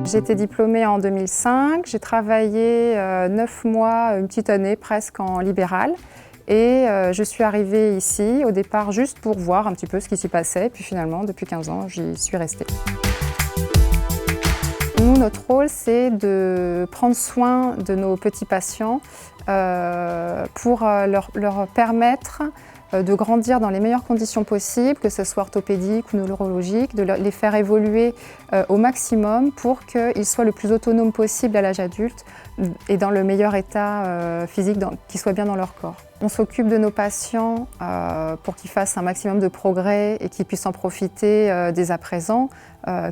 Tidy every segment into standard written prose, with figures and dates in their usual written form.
J'ai été diplômée en 2005, j'ai travaillé 9 mois, une petite année presque en libéral. Et je suis arrivée ici au départ juste pour voir un petit peu ce qui s'y passait. Puis finalement, depuis 15 ans, j'y suis restée. Nous, notre rôle, c'est de prendre soin de nos petits patients pour leur permettre de grandir dans les meilleures conditions possibles, que ce soit orthopédique ou neurologique, de les faire évoluer au maximum pour qu'ils soient le plus autonomes possible à l'âge adulte et dans le meilleur état physique, qu'ils soient bien dans leur corps. On s'occupe de nos patients pour qu'ils fassent un maximum de progrès et qu'ils puissent en profiter dès à présent,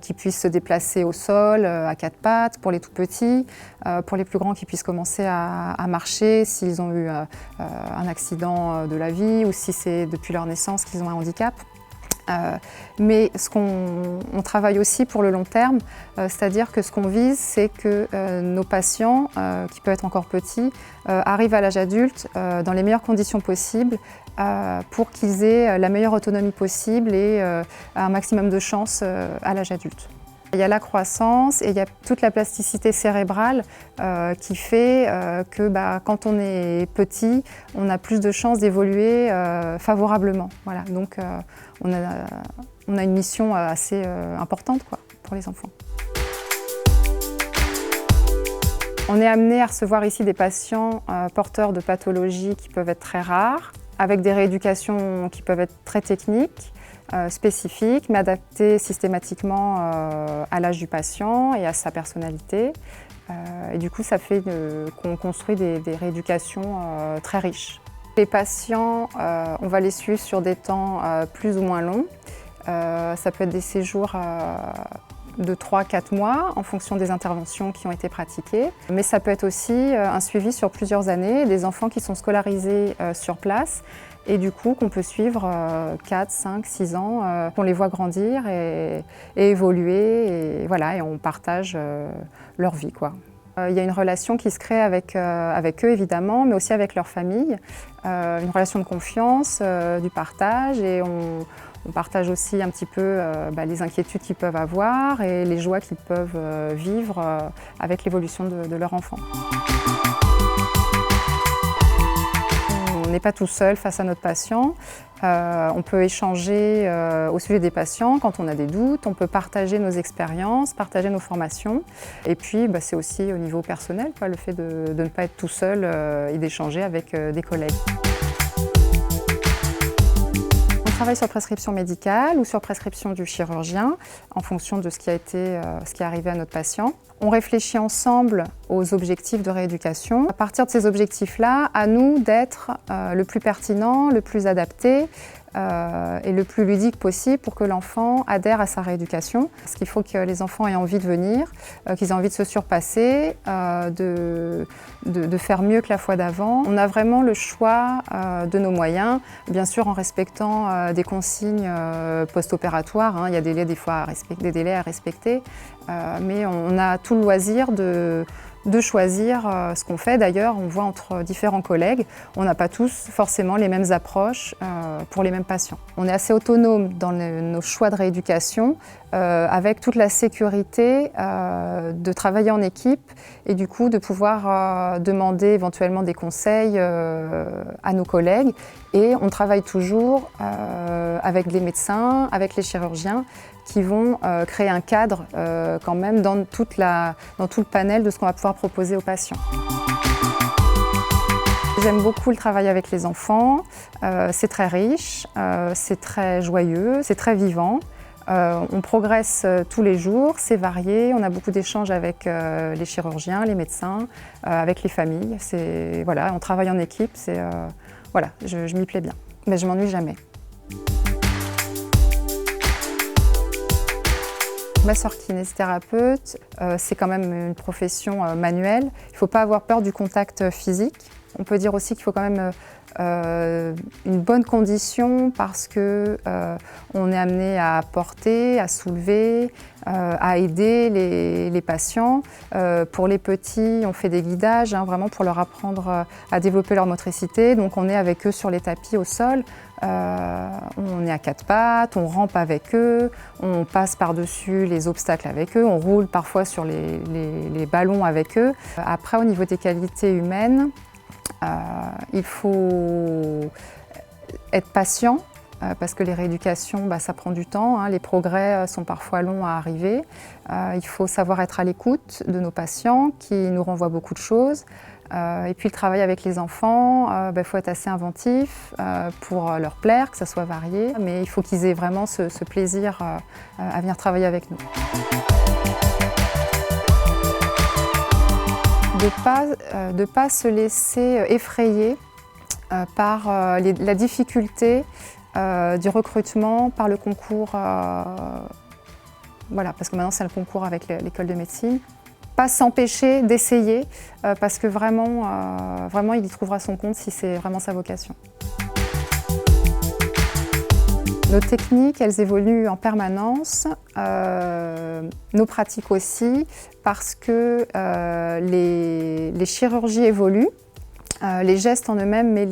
qu'ils puissent se déplacer au sol à quatre pattes pour les tout petits, pour les plus grands qu'ils puissent commencer à marcher s'ils ont eu un accident de la vie ou si c'est depuis leur naissance qu'ils ont un handicap. Mais on travaille aussi pour le long terme, c'est-à-dire que ce qu'on vise, c'est que nos patients, qui peuvent être encore petits, arrivent à l'âge adulte dans les meilleures conditions possibles pour qu'ils aient la meilleure autonomie possible et un maximum de chance à l'âge adulte. Il y a la croissance et il y a toute la plasticité cérébrale qui fait que quand on est petit, on a plus de chances d'évoluer favorablement. Voilà. Donc on a une mission assez importante pour les enfants. On est amené à recevoir ici des patients porteurs de pathologies qui peuvent être très rares, avec des rééducations qui peuvent être très techniques, spécifiques, mais adaptées systématiquement à l'âge du patient et à sa personnalité. Et du coup, ça fait qu'on construit des rééducations très riches. Les patients, on va les suivre sur des temps plus ou moins longs. Ça peut être des séjours de 3-4 mois en fonction des interventions qui ont été pratiquées. Mais ça peut être aussi un suivi sur plusieurs années, des enfants qui sont scolarisés sur place et du coup qu'on peut suivre 4, 5, 6 ans, qu'on les voit grandir et évoluer et, voilà, et on partage leur vie, quoi. Il y a une relation qui se crée avec eux évidemment, mais aussi avec leur famille, une relation de confiance, du partage et on partage aussi un petit peu les inquiétudes qu'ils peuvent avoir et les joies qu'ils peuvent vivre avec l'évolution de leur enfant. On n'est pas tout seul face à notre patient. On peut échanger au sujet des patients quand on a des doutes, on peut partager nos expériences, partager nos formations. Et puis c'est aussi au niveau personnel, le fait de ne pas être tout seul et d'échanger avec des collègues. On travaille sur prescription médicale ou sur prescription du chirurgien en fonction de ce qui est arrivé à notre patient. On réfléchit ensemble aux objectifs de rééducation. À partir de ces objectifs-là, à nous d'être le plus pertinent, le plus adapté et le plus ludique possible pour que l'enfant adhère à sa rééducation. Parce qu'il faut que les enfants aient envie de venir, qu'ils aient envie de se surpasser, de faire mieux que la fois d'avant. On a vraiment le choix de nos moyens, bien sûr en respectant des consignes post-opératoires. Il y a des délais à respecter, mais on a tout le loisir de choisir ce qu'on fait. D'ailleurs, on voit entre différents collègues, on n'a pas tous forcément les mêmes approches pour les mêmes patients. On est assez autonome dans nos choix de rééducation, avec toute la sécurité de travailler en équipe et du coup de pouvoir demander éventuellement des conseils à nos collègues. Et on travaille toujours avec les médecins, avec les chirurgiens, qui vont créer un cadre quand même dans tout le panel de ce qu'on va pouvoir proposer aux patients. J'aime beaucoup le travail avec les enfants, c'est très riche, c'est très joyeux, c'est très vivant. On progresse tous les jours, c'est varié, on a beaucoup d'échanges avec les chirurgiens, les médecins, avec les familles. On travaille en équipe, je m'y plais bien, mais je m'ennuie jamais. Ma sœur kinésithérapeute, c'est quand même une profession manuelle. Il ne faut pas avoir peur du contact physique. On peut dire aussi qu'il faut quand même une bonne condition parce que on est amené à porter, à soulever, à aider les patients. Pour les petits, on fait des guidages, vraiment pour leur apprendre à développer leur motricité. Donc on est avec eux sur les tapis au sol. On est à quatre pattes, on rampe avec eux, on passe par-dessus les obstacles avec eux, on roule parfois sur les ballons avec eux. Après, au niveau des qualités humaines, il faut être patient parce que les rééducations, ça prend du temps, hein. Les progrès sont parfois longs à arriver. Il faut savoir être à l'écoute de nos patients qui nous renvoient beaucoup de choses. Et puis le travail avec les enfants, faut être assez inventif pour leur plaire, que ça soit varié, mais il faut qu'ils aient vraiment ce plaisir à venir travailler avec nous. De pas se laisser effrayer par la difficulté du recrutement, par le concours, voilà, parce que maintenant c'est le concours avec l'école de médecine. Pas s'empêcher d'essayer parce que vraiment il y trouvera son compte si c'est vraiment sa vocation. Nos techniques, elles évoluent en permanence, nos pratiques aussi, parce que les chirurgies évoluent, les gestes en eux-mêmes, mais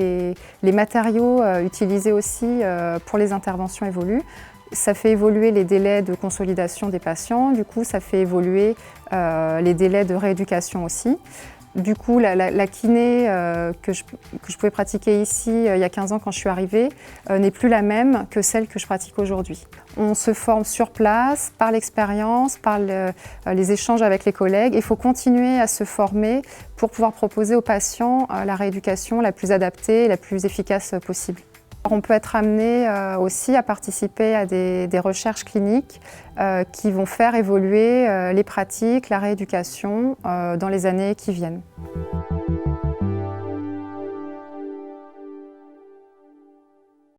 les matériaux utilisés aussi pour les interventions évoluent. Ça fait évoluer les délais de consolidation des patients, du coup ça fait évoluer les délais de rééducation aussi. Du coup, la kiné que je pouvais pratiquer ici il y a 15 ans quand je suis arrivée n'est plus la même que celle que je pratique aujourd'hui. On se forme sur place, par l'expérience, par les échanges avec les collègues. Il faut continuer à se former pour pouvoir proposer aux patients la rééducation la plus adaptée et la plus efficace possible. On peut être amené aussi à participer à des recherches cliniques qui vont faire évoluer les pratiques, la rééducation dans les années qui viennent.